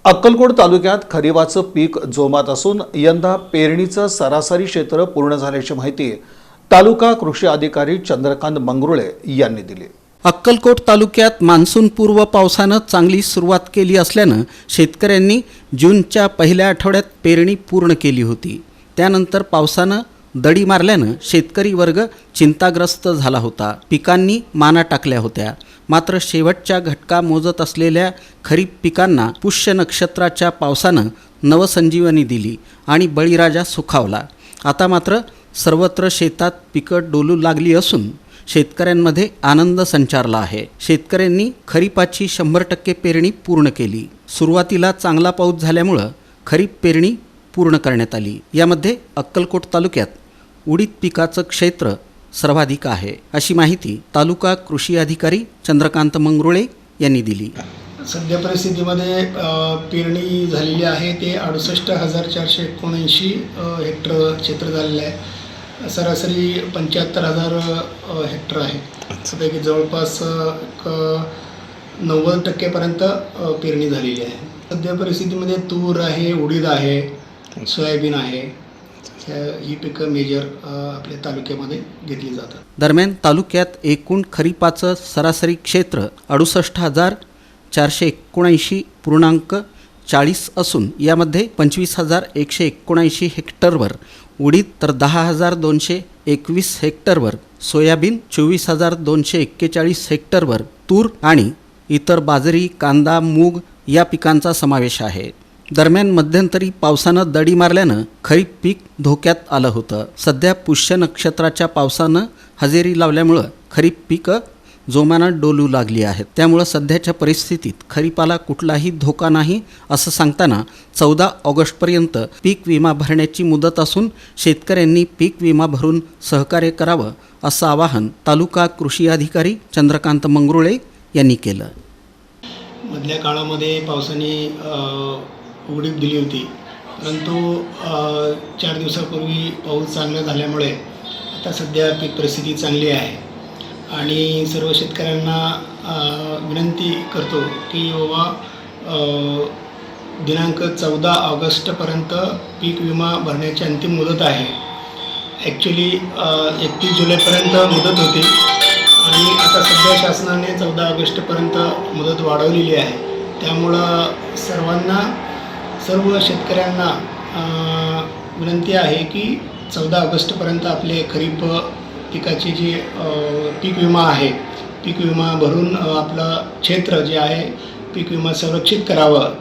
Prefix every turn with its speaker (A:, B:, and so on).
A: अक्कलकोट तालुक्यात खरीपाचं पीक जोमात असून यंदा पेरणीचं सरासरी क्षेत्र पूर्ण झाल्याची माहिती तालुका कृषी अधिकारी चंद्रकांत मंगरुळे यांनी दिली।
B: अक्कलकोट तालुक्यात मान्सूनपूर्व पावसानं चांगली सुरुवात केली असल्यानं शेतकऱ्यांनी जूनच्या पहिल्या आठवड्यात पेरणी पूर्ण केली होती। त्यानंतर पावसानं दडी मारल्यानं शेतकरी वर्ग चिंताग्रस्त झाला होता। पिकांनी माना टाकल्या होत्या। मात्र शेवटच्या घटका मोजत असलेल्या खरीप पिकांना पुष्य नक्षत्राच्या पावसानं नवसंजीवनी दिली आणि बळीराजा सुखावला। आता मात्र सर्वत्र शेतात पिकं डोलू लागली असून शेतकऱ्यांमध्ये आनंद संचारला आहे। शेतकऱ्यांनी खरीपाची 100% पेरणी पूर्ण केली। सुरुवातीला चांगला पाऊस झाल्यामुळे खरीप पेरणी पूर्ण करण्यात आली। यामध्ये अक्कलकोट तालुक्यात उडीद पिकाचं क्षेत्र सर्वाधिक आहे, अशी माहिती तालुका कृषी अधिकारी चंद्रकांत मंगरुळे यांनी दिली।
C: सध्या परिस्थितीमध्ये पेरणी झालेली आहे ते 68,479 हेक्टर क्षेत्र झालेलं आहे। सरासरी 75,000 हेक्टर आहे। त्यापैकी जवळपास 90% पर्यंत पेरणी झालेली आहे। सध्या परिस्थितीमध्ये तूर आहे, उडीद आहे, सोयाबीन आहे, ही पिकं मेजर आपल्या तालुक्यामध्ये घेतली जातात।
B: दरम्यान तालुक्यात एकूण खरीपाचं सरासरी क्षेत्र 68,479.40 असून यामध्ये 25,179 हेक्टरवर उडीद तर 10,221 हेक्टरवर सोयाबीन, 24,241 हेक्टरवर तूर आणि इतर बाजरी, कांदा, मूग या पिकांचा समावेश आहे। दरम्यान मध्यंतरी पावसानं दडी मारल्यानं खरीप पीक धोक्यात आलं होतं। सध्या पुष्य नक्षत्राच्या पावसानं हजेरी लावल्यामुळं खरीप पिकं जोमानं डोलू लागली आहेत। त्यामुळं सध्याच्या परिस्थितीत खरीपाला कुठलाही धोका नाही असं सांगताना 14 ऑगस्टपर्यंत पीक विमा भरण्याची मुदत असून शेतकऱ्यांनी पीक विमा भरून सहकार्य करावं असं आवाहन तालुका कृषी अधिकारी चंद्रकांत मंगरुळे यांनी केलं।
C: मधल्या काळामध्ये पावसाने उघडीप दिली होती, परंतु 4 दिवसापूर्वी पाऊस चांगला झाल्यामुळे आता सध्या पीक परिस्थिती चांगली आहे आणि सर्व शेतकऱ्यांना विनंती करतो की बाबा दिनांक 14 ऑगस्टपर्यंत पीक विमा भरण्याची अंतिम मुदत आहे। ॲक्च्युली 31 जुलैपर्यंत मुदत होती आणि आता सध्या शासनाने 14 ऑगस्टपर्यंत मुदत वाढवलेली आहे। त्यामुळं सर्व शेतकऱ्यांना विनंती आहे की 14 ऑगस्टपर्यंत आपले खरीप पिकाचे जे पीक विमा आहे, पीक विमा भरून आपलं क्षेत्र जे आहे पीक विमा संरक्षित करावं